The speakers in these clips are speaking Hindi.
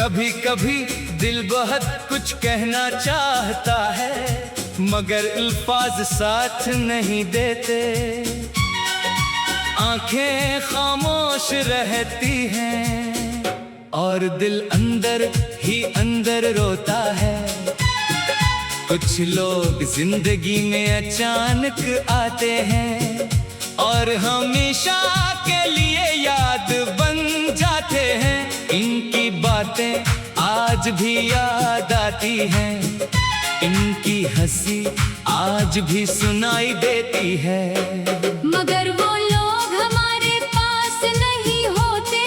कभी कभी दिल बहुत कुछ कहना चाहता है, मगर अल्फाज साथ नहीं देते। आंखें खामोश रहती हैं और दिल अंदर ही अंदर रोता है। कुछ लोग जिंदगी में अचानक आते हैं और हमेशा के लिए याद बन जाते हैं। इनकी बातें आज भी याद आती हैं, इनकी हंसी आज भी सुनाई देती है। मगर वो लोग हमारे पास नहीं होते,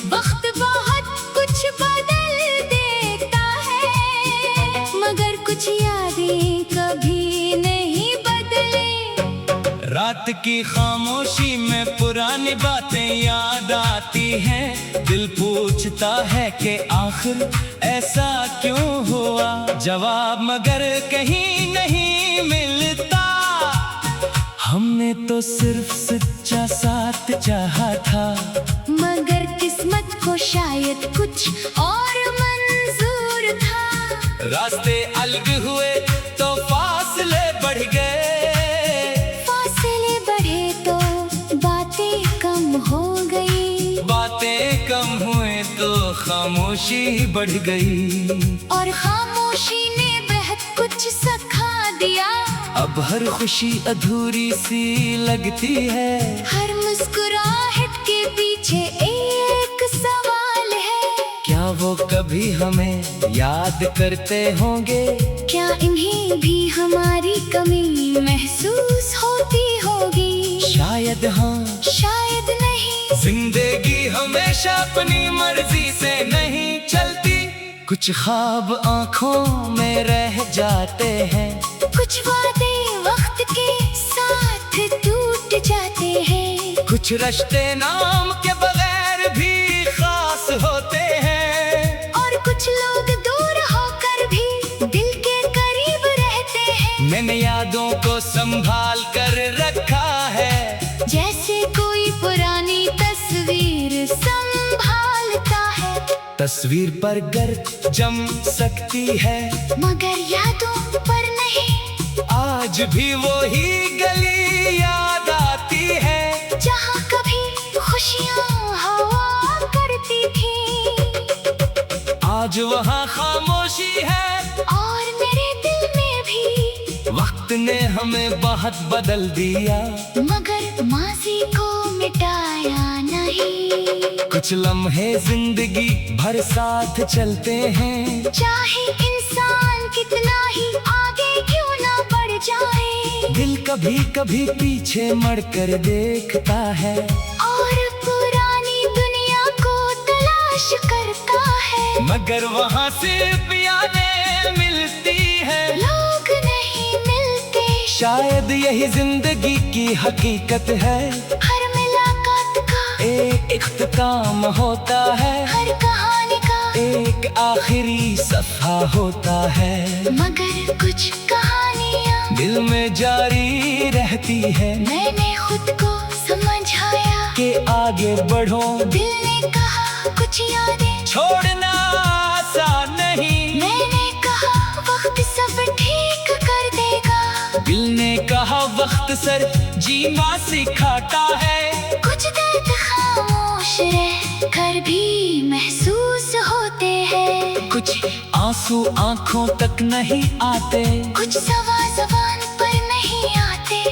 वक्त बहुत कुछ बदल देता है, मगर कुछ यादें कभी नहीं बदले। रात की खामोशी में पुरानी बातें याद आती हैं। दिल पूछता है कि आखिर ऐसा क्यों हुआ, जवाब मगर कहीं नहीं मिलता। हमने तो सिर्फ सच्चा साथ चाहा था, मगर किस्मत को शायद कुछ और मंजूर था। रास्ते अलग हुए तो फासले बढ़ गए, फासले बढ़े तो बातें कम हो गई, बातें कम हुए तो खामोशी बढ़ गई। और खामोशी ने बहुत कुछ सिखा दिया। अब हर खुशी अधूरी सी लगती है, हर मुस्कुराहट के पीछे एक सवाल है। क्या वो कभी हमें याद करते होंगे? क्या इन्हें भी हमारी कमी महसूस होती होगी? शायद हाँ, शायद नहीं। जिंदगी हमेशा अपनी मर्जी से नहीं चलती। कुछ ख्वाब आंखों में रह जाते हैं, कुछ वादे वक्त के साथ टूट जाते हैं, कुछ रिश्ते नाम के बगैर भी खास होते हैं, और कुछ लोग दूर होकर भी दिल के करीब रहते हैं। मैंने यादों को संभाल कर रखा है, जैसे कोई पुरानी तस्वीर संभालता है। तस्वीर पर गर्द जम सकती है, मगर यादों पर नहीं। आज भी वही गली याद आती है, जहाँ कभी खुशियाँ हवा करती थी। आज वहाँ खामोशी है, और मेरे दिल में भी। वक्त ने हमें बहुत बदल दिया, मगर माजी को मिटाया नहीं। कुछ लम्हे जिंदगी भर साथ चलते हैं, चाहे इंसान कितना ही आगे क्यों ना बढ़ जाए। दिल कभी कभी पीछे मुड़ कर देखता है, और पुरानी दुनिया को तलाश करता है, मगर वहाँ सिर्फ यादें मिलती है, लोग नहीं मिलते। शायद यही जिंदगी की हकीकत है। हर मुलाकात का एक इख्तिताम होता है, हर कहानी का एक आखिरी सफ़ा होता है, मगर कुछ कहानियाँ दिल में जारी रहती है। मैंने खुद को समझाया कि आगे बढ़ो, दिल ने कहा कुछ यादें छोड़ना आसान नहीं। मैंने कहा वक्त सब ठीक कर देगा, दिल ने कहा वक्त सर जीना सिखाता है। कुछ दर्द खामोश रह कर भी महसूस होते हैं, कुछ आंसू आंखों तक नहीं आते, कुछ सवाल ज़बान पर नहीं आते,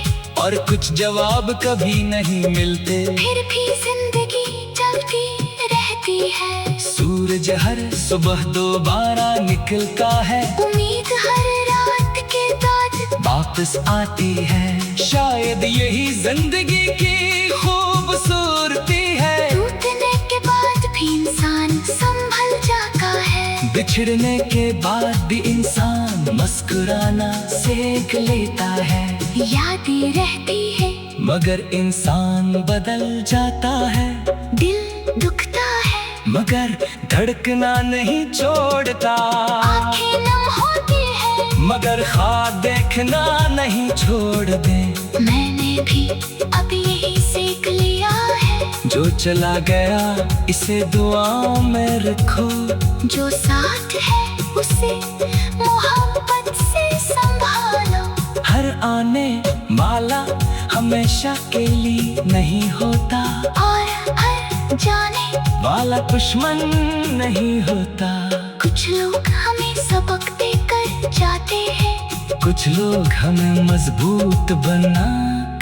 और कुछ जवाब कभी नहीं मिलते। फिर भी जिंदगी चलती रहती है। सूरज हर सुबह दोबारा निकलता है, उम्मीद हर रात के बाद वापस आती है। शायद यही जिंदगी की खूबसूरती है, टूटने के बाद भी इंसान संभल जाता है, बिछड़ने के बाद भी इंसान मुस्कुराना सीख लेता है। यादें रहती है, मगर इंसान बदल जाता है, दिल दुखता है, मगर धड़कना नहीं छोड़ता। आंखें नम होती है, मगर ख्वाब देखना नहीं छोड़ दे। मैंने भी अब यही सीख लिया है। जो चला गया इसे दुआओं में रखो, जो साथ है उसे मोहब्बत से संभालो। हर आने वाला हमेशा के लिए नहीं होता, और हर जाने वाला दुश्मन नहीं होता। कुछ लोग हमें सबक देकर जाते हैं, कुछ लोग हमें मजबूत बना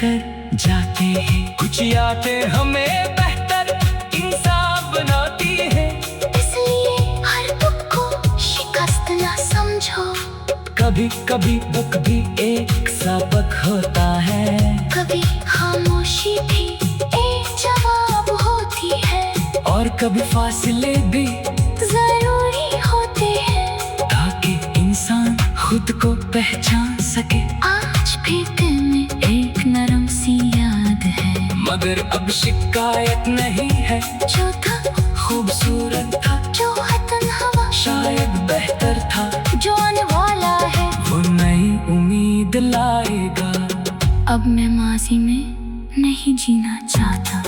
कर जाते हैं। कुछ यादें हमें बेहतर इंसान बनाती है, इसलिए हर दुख को शिकस्त ना समझो। कभी कभी दुख भी एक सबक होता है, कभी खामोशी भी एक जवाब होती है, और कभी फासले भी जरूरी होते हैं, ताकि इंसान खुद को पहचान सके। आज भी दिल में एक नरम सी याद है, मगर अब शिकायत नहीं है, जो था खूबसूरत था, जो हतन हवा शायद बेहतर था, जो आने वाला है वो नई उम्मीद लाएगा। अब मैं माजी में नहीं जीना चाहता।